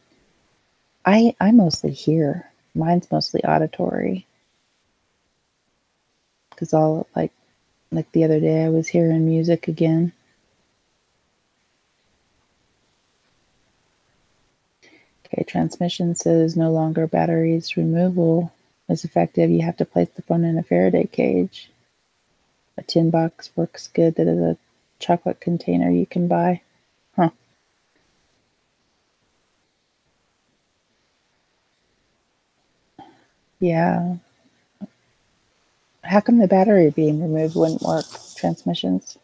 I mostly hear. Mine's mostly auditory. Because all like the other day I was hearing music again. Okay, transmission says no longer batteries removal is effective. You have to place the phone in a Faraday cage. A tin box works good. That is a chocolate container you can buy. Huh. Yeah. How come the battery being removed wouldn't work? Transmissions?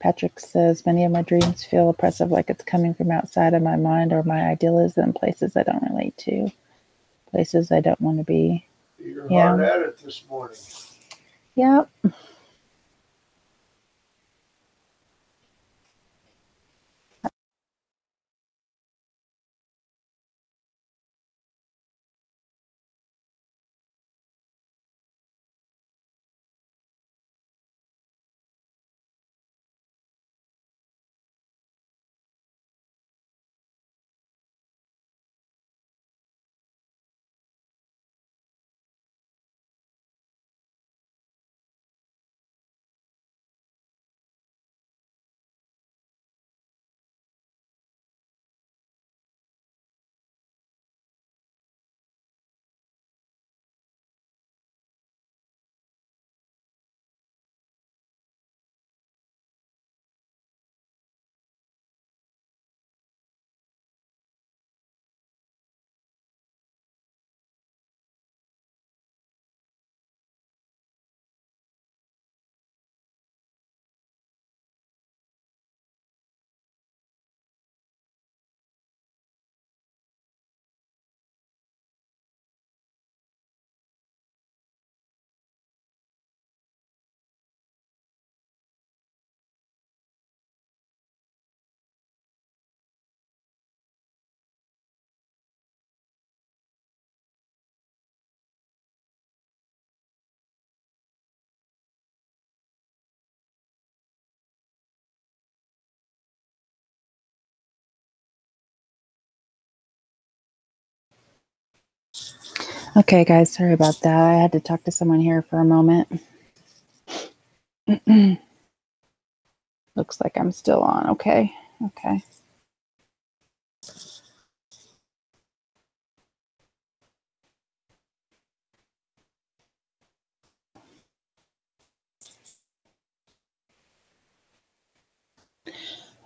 Patrick says, many of my dreams feel oppressive, like it's coming from outside of my mind or my idealism, places I don't relate to, places I don't want to be. You're hard at it this morning. Yep. Okay, guys, sorry about that. I had to talk to someone here for a moment. Looks like I'm still on. Okay. Okay.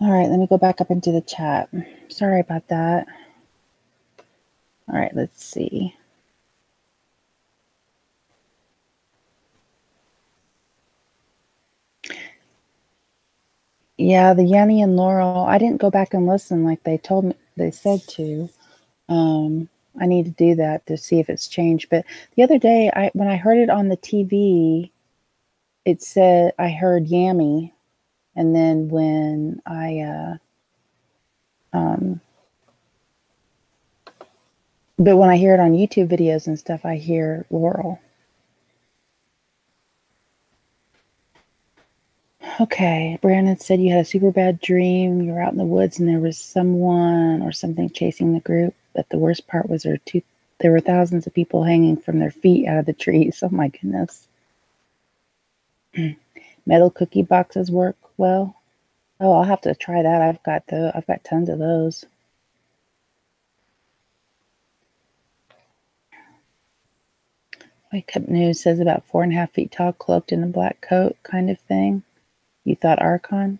All right, let me go back up into the chat. Sorry about that. All right, let's see. Yeah, the Yanni and Laurel, I didn't go back and listen like they told me, they said to. I need to do that to see if it's changed. But the other day, when I heard it on the TV, it said I heard Yammy. And then when but when I hear it on YouTube videos and stuff, I hear Laurel. Okay, Brandon said you had a super bad dream. You were out in the woods and there was someone or something chasing the group. But the worst part was there were thousands of people hanging from their feet out of the trees. Oh my goodness. Metal cookie boxes work well. Oh, I'll have to try that. I've got tons of those. Wake Up News says about 4.5 feet tall, cloaked in a black coat kind of thing. You thought Archon?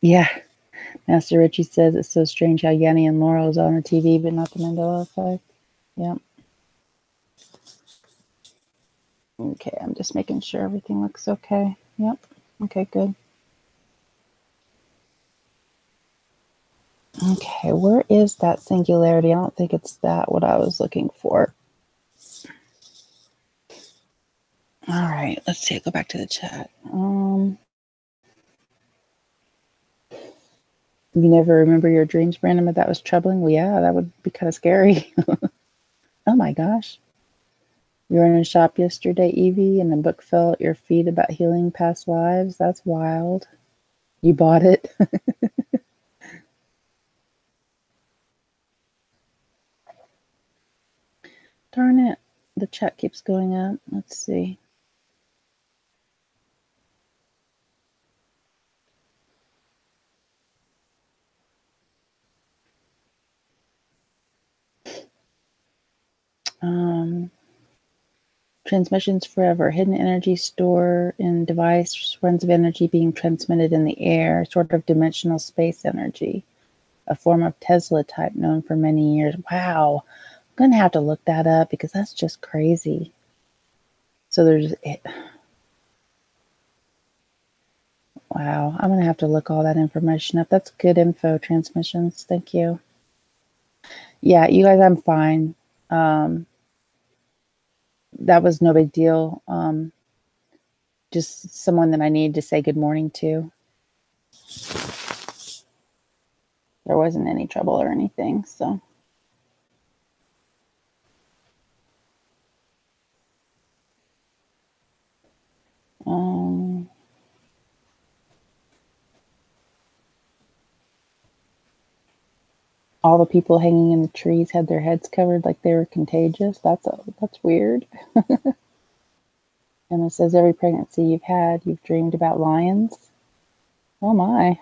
Yeah. Master Richie says it's so strange how Yanni and Laurel is on the TV, but not the Mandela effect. Yep. Okay, I'm just making sure everything looks okay. Yep. Okay, good. Okay, where is that singularity? I don't think it's that what I was looking for. All right, let's see. Go back to the chat. You never remember your dreams, Brandon, but that was troubling? Well, yeah, that would be kind of scary. Oh my gosh. You were in a shop yesterday, Evie, and a book fell at your feet about healing past lives? That's wild. You bought it? Darn it. The chat keeps going up. Let's see. Transmissions forever. Hidden energy store in device. Runs of energy being transmitted in the air. Sort of dimensional space energy. A form of Tesla type known for many years. Wow. I'm going to have to look that up because that's just crazy. So there's... Wow. I'm going to have to look all that information up. That's good info, transmissions. Thank you. Yeah, you guys, I'm fine. That was no big deal. Just someone that I needed to say good morning to. There wasn't any trouble or anything, so. All the people hanging in the trees had their heads covered like they were contagious. That's weird. And it says every pregnancy you've had, you've dreamed about lions. Oh my.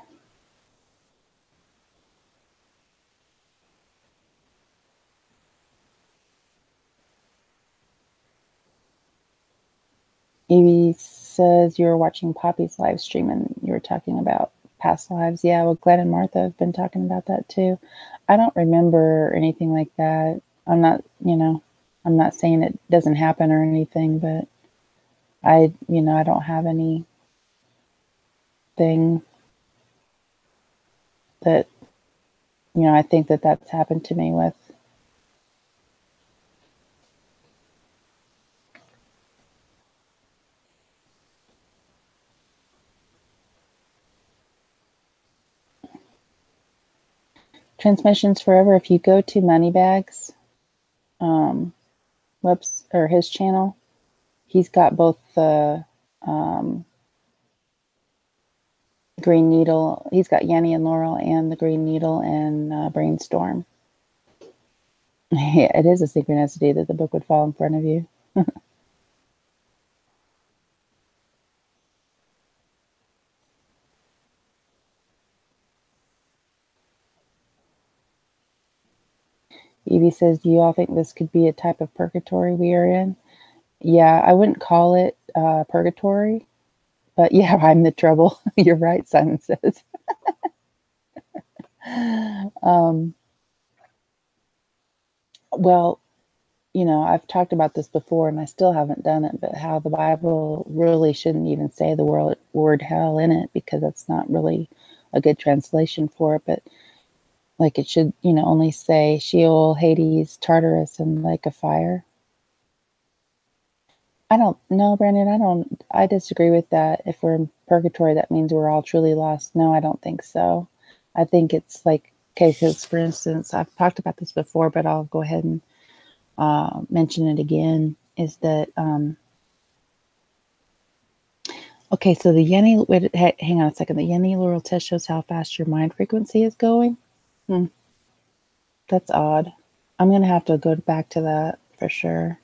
Evie says you were watching Poppie's live stream and you were talking about past lives. Yeah, well, Glenn and Martha have been talking about that too. I don't remember anything like that. I'm not, I'm not saying it doesn't happen or anything, but I don't have anything that, I think that that's happened to me with. Transmissions forever. If you go to Moneybags, or his channel, he's got both the Green Needle. He's got Yanni and Laurel and the Green Needle and Brainstorm. Yeah, it is a synchronicity that the book would fall in front of you. Evie says, do you all think this could be a type of purgatory we are in? Yeah, I wouldn't call it purgatory, but yeah, I'm the trouble. You're right, Simon says. Well, I've talked about this before and I still haven't done it, but how the Bible really shouldn't even say the word hell in it because that's not really a good translation for it, but like it should, only say Sheol, Hades, Tartarus, and Lake of Fire. I don't know, Brandon. I disagree with that. If we're in purgatory, that means we're all truly lost. No, I don't think so. I think it's like, okay, because for instance, I've talked about this before, but I'll go ahead and mention it again, is that, okay, so the Yanni, wait, hang on a second. The Yanni Laurel test shows how fast your mind frequency is going. That's odd. I'm going to have to go back to that for sure.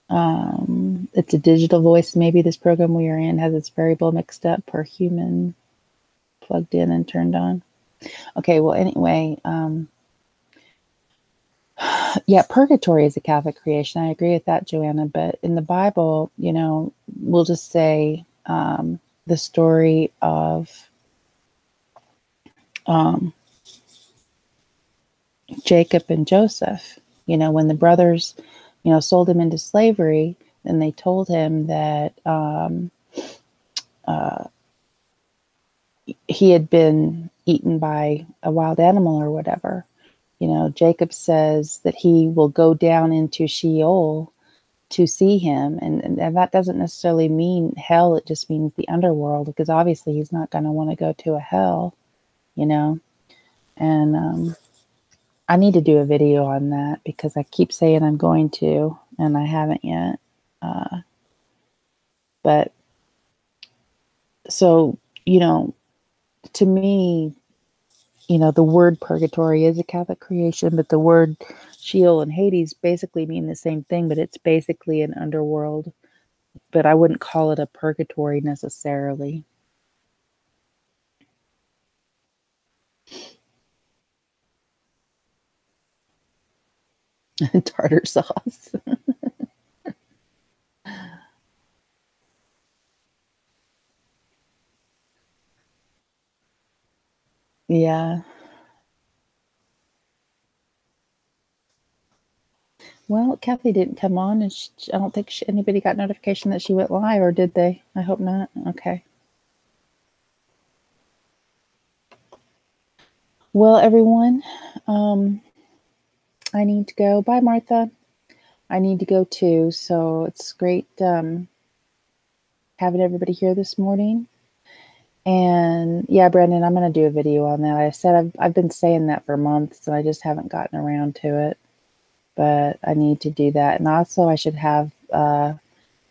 It's a digital voice. Maybe this program we are in has its variable mixed up per human plugged in and turned on. Okay, well, anyway, yeah, purgatory is a Catholic creation. I agree with that, Joanna. But in the Bible, we'll just say the story of Jacob and Joseph. When the brothers, sold him into slavery, then they told him that he had been eaten by a wild animal or whatever. Jacob says that he will go down into Sheol to see him. And that doesn't necessarily mean hell. It just means the underworld, because obviously he's not going to want to go to a hell. you know, and I need to do a video on that because I keep saying I'm going to, and I haven't yet. But so, you know, to me, you know, the word purgatory is a Catholic creation, but the word Sheol and Hades basically mean the same thing, but it's basically an underworld. But I wouldn't call it a purgatory necessarily. Tartar sauce. Yeah. Well, Kathy didn't come on, and I don't think anybody got notification that she went live, or did they? I hope not. Okay. Well, everyone, I need to go. Bye, Martha. I need to go too. So it's great having everybody here this morning. And yeah, Brandon, I'm going to do a video on that. I said I've been saying that for months, and I just haven't gotten around to it. But I need to do that. And also, I should have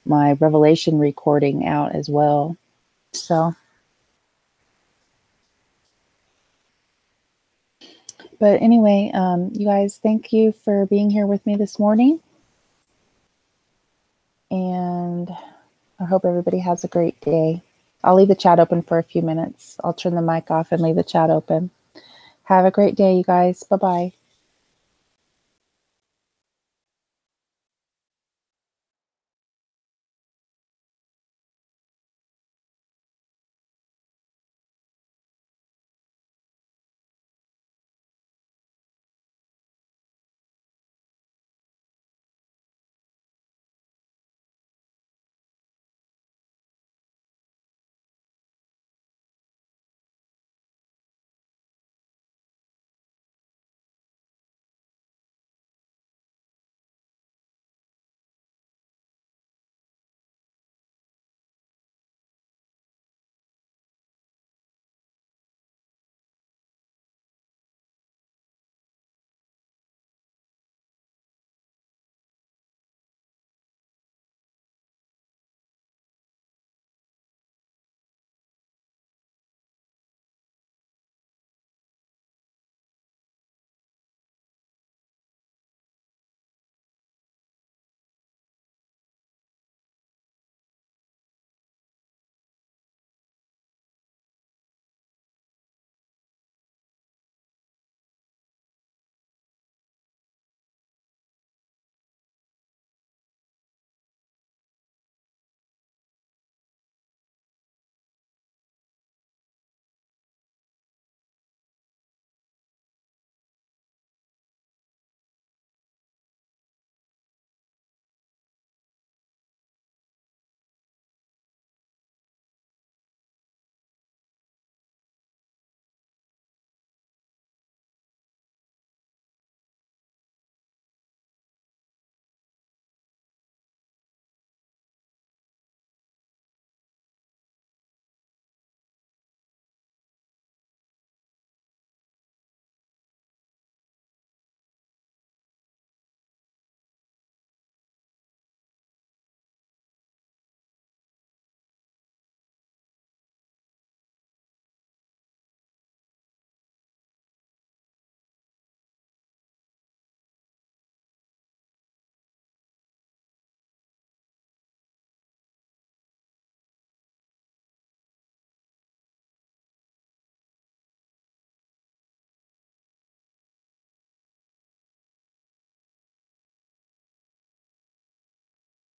my Revelation recording out as well. So, but anyway, you guys, thank you for being here with me this morning. And I hope everybody has a great day. I'll leave the chat open for a few minutes. I'll turn the mic off and leave the chat open. Have a great day, you guys. Bye-bye.